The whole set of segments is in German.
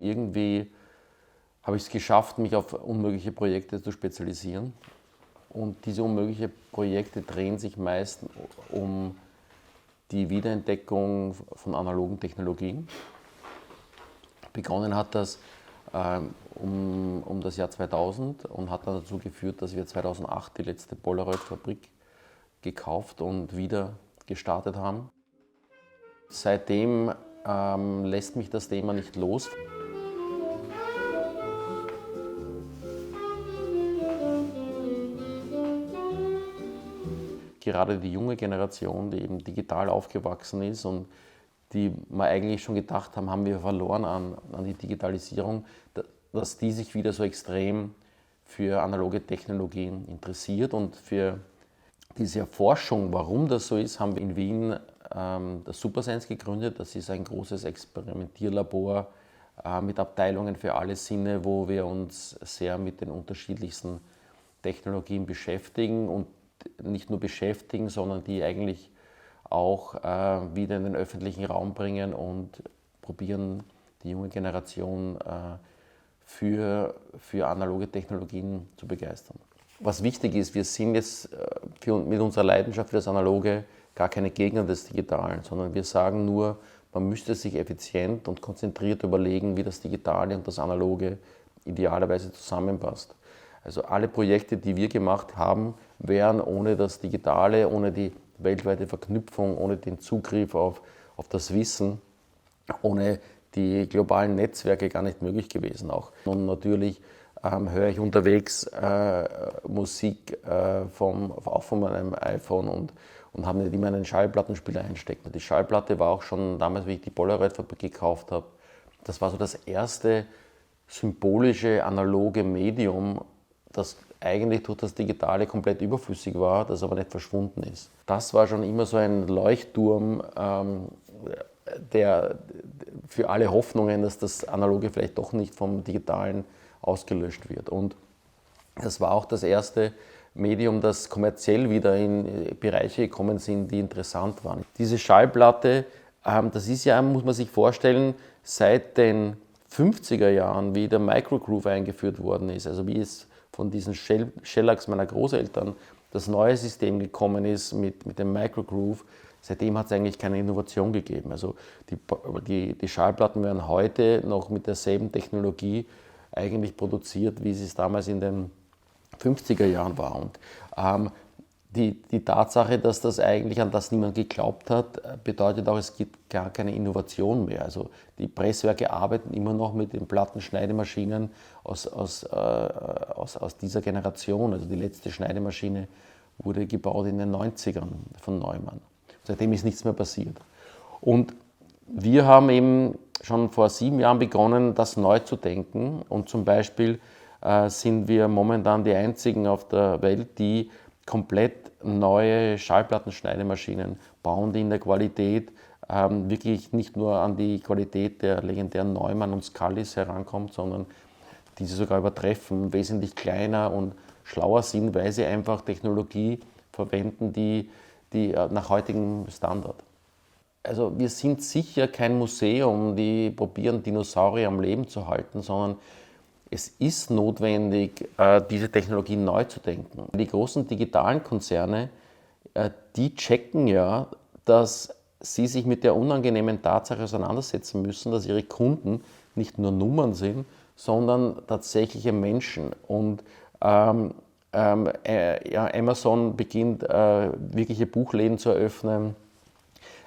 irgendwie habe ich es geschafft, mich auf unmögliche Projekte zu spezialisieren. Und diese unmöglichen Projekte drehen sich meist um die Wiederentdeckung von analogen Technologien. Begonnen hat das um das Jahr 2000 und hat dann dazu geführt, dass wir 2008 die letzte Polaroid-Fabrik gekauft und wieder gestartet haben. Seitdem lässt mich das Thema nicht los. Gerade die junge Generation, die eben digital aufgewachsen ist und die wir eigentlich schon gedacht haben wir verloren an die Digitalisierung, dass die sich wieder so extrem für analoge Technologien interessiert. Und für diese Erforschung, warum das so ist, haben wir in Wien das Supersense gegründet. Das ist ein großes Experimentierlabor mit Abteilungen für alle Sinne, wo wir uns sehr mit den unterschiedlichsten Technologien beschäftigen und nicht nur beschäftigen, sondern die eigentlich auch wieder in den öffentlichen Raum bringen und probieren, die junge Generation für analoge Technologien zu begeistern. Was wichtig ist, wir sind jetzt mit unserer Leidenschaft für das Analoge gar keine Gegner des Digitalen, sondern wir sagen nur, man müsste sich effizient und konzentriert überlegen, wie das Digitale und das Analoge idealerweise zusammenpasst. Also alle Projekte, die wir gemacht haben, wären ohne das Digitale, ohne die weltweite Verknüpfung, ohne den Zugriff auf das Wissen, ohne die globalen Netzwerke gar nicht möglich gewesen auch. Und natürlich höre ich unterwegs Musik auch von meinem iPhone und habe nicht immer einen Schallplattenspieler einstecken. Die Schallplatte war auch schon damals, wie ich die Polaroid-Fabrik gekauft habe, das war so das erste symbolische, analoge Medium, das eigentlich durch das Digitale komplett überflüssig war, das aber nicht verschwunden ist. Das war schon immer so ein Leuchtturm, der für alle Hoffnungen, dass das Analoge vielleicht doch nicht vom Digitalen ausgelöscht wird. Und das war auch das erste Medium, das kommerziell wieder in Bereiche gekommen sind, die interessant waren. Diese Schallplatte, das ist ja, muss man sich vorstellen, seit den 50er Jahren, wie der Microgroove eingeführt worden ist, also wie es von diesen Shellacs meiner Großeltern das neue System gekommen ist mit dem Microgroove, seitdem hat es eigentlich keine Innovation gegeben. Also die Schallplatten werden heute noch mit derselben Technologie eigentlich produziert, wie es damals in den 50er Jahren war. Und die Tatsache, dass das eigentlich an das niemand geglaubt hat, bedeutet auch, es gibt gar keine Innovation mehr. Also die Presswerke arbeiten immer noch mit den Plattenschneidemaschinen aus dieser Generation. Also die letzte Schneidemaschine wurde gebaut in den 90ern von Neumann. Seitdem ist nichts mehr passiert. Und wir haben eben schon vor 7 Jahren begonnen, das neu zu denken. Und zum Beispiel sind wir momentan die einzigen auf der Welt, die komplett neue Schallplattenschneidemaschinen bauen, die in der Qualität wirklich nicht nur an die Qualität der legendären Neumann und Scullies herankommt, sondern diese sogar übertreffen, wesentlich kleiner und schlauer sind, weil sie einfach Technologie verwenden, die nach heutigem Standard. Also wir sind sicher kein Museum, die probieren, Dinosaurier am Leben zu halten, sondern es ist notwendig, diese Technologien neu zu denken. Die großen digitalen Konzerne, die checken ja, dass sie sich mit der unangenehmen Tatsache auseinandersetzen müssen, dass ihre Kunden nicht nur Nummern sind, sondern tatsächliche Menschen. Und Amazon beginnt, wirkliche Buchläden zu eröffnen.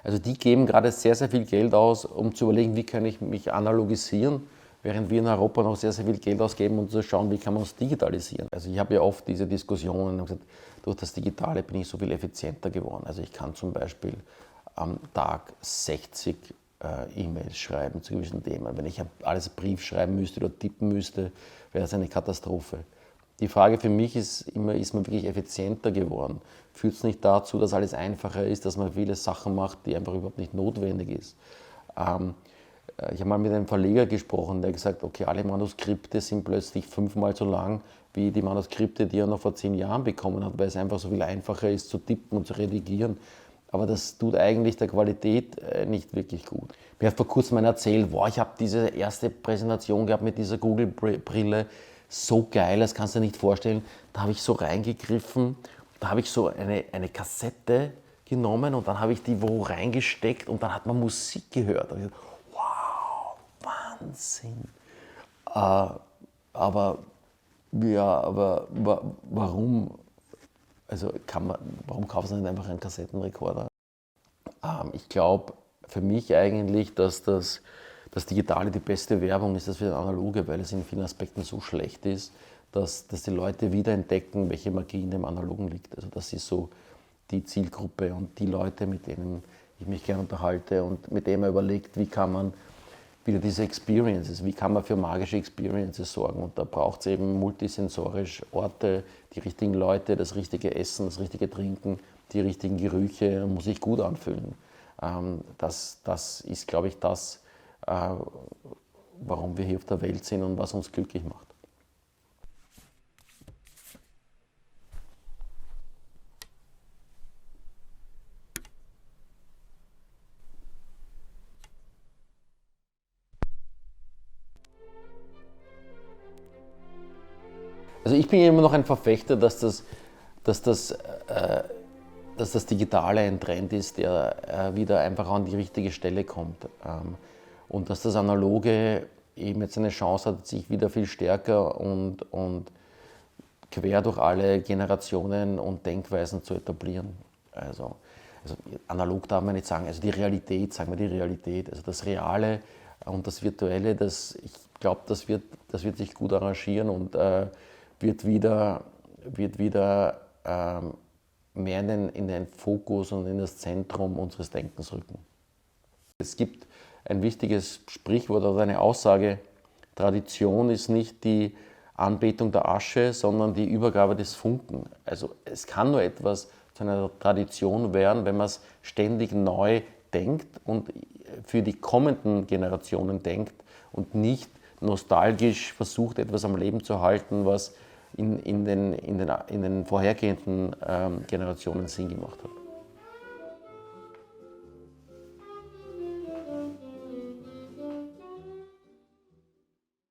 Also die geben gerade sehr, sehr viel Geld aus, um zu überlegen, wie kann ich mich analogisieren, während wir in Europa noch sehr, sehr viel Geld ausgeben, um zu schauen, wie kann man uns digitalisieren. Also ich habe ja oft diese Diskussionen und gesagt, durch das Digitale bin ich so viel effizienter geworden. Also ich kann zum Beispiel am Tag 60 E-Mails schreiben zu gewissen Themen. Wenn ich alles Brief schreiben müsste oder tippen müsste, wäre das eine Katastrophe. Die Frage für mich ist immer, ist man wirklich effizienter geworden? Führt es nicht dazu, dass alles einfacher ist, dass man viele Sachen macht, die einfach überhaupt nicht notwendig ist? Ich habe mal mit einem Verleger gesprochen, der gesagt hat, okay, alle Manuskripte sind plötzlich 5-mal so lang wie die Manuskripte, die er noch vor 10 Jahren bekommen hat, weil es einfach so viel einfacher ist zu tippen und zu redigieren. aber das tut eigentlich der Qualität nicht wirklich gut. Mir hat vor kurzem einer erzählt, wow, ich habe diese erste Präsentation gehabt mit dieser Google-Brille, so geil, das kannst du dir nicht vorstellen. Da habe ich so reingegriffen, da habe ich so eine Kassette genommen und dann habe ich die wo reingesteckt und dann hat man Musik gehört. Und ich dachte, wow, Wahnsinn. Aber warum, also warum kaufst du nicht einfach einen Kassettenrekorder? Ich glaube für mich eigentlich, dass das Digitale die beste Werbung ist, das für das Analoge, weil es in vielen Aspekten so schlecht ist, dass die Leute wiederentdecken, welche Magie in dem Analogen liegt. Also das ist so die Zielgruppe und die Leute, mit denen ich mich gerne unterhalte und mit denen man überlegt, wie kann man wieder diese Experiences, wie kann man für magische Experiences sorgen. Und da braucht es eben multisensorisch Orte, die richtigen Leute, das richtige Essen, das richtige Trinken, die richtigen Gerüche, muss sich gut anfühlen. Das ist, glaube ich, das, warum wir hier auf der Welt sind und was uns glücklich macht. Also ich bin immer noch ein Verfechter, dass das Digitale ein Trend ist, der wieder einfach an die richtige Stelle kommt. Und dass das Analoge eben jetzt eine Chance hat, sich wieder viel stärker und quer durch alle Generationen und Denkweisen zu etablieren. Also analog darf man nicht sagen, also die Realität, sagen wir die Realität, also das Reale und das Virtuelle, ich glaube, das wird sich gut arrangieren und wird wieder mehr in den Fokus und in das Zentrum unseres Denkens rücken. Es gibt ein wichtiges Sprichwort oder eine Aussage: Tradition ist nicht die Anbetung der Asche, sondern die Übergabe des Funken. Also es kann nur etwas zu einer Tradition werden, wenn man es ständig neu denkt und für die kommenden Generationen denkt und nicht nostalgisch versucht, etwas am Leben zu halten, was in den vorhergehenden Generationen Sinn gemacht hat.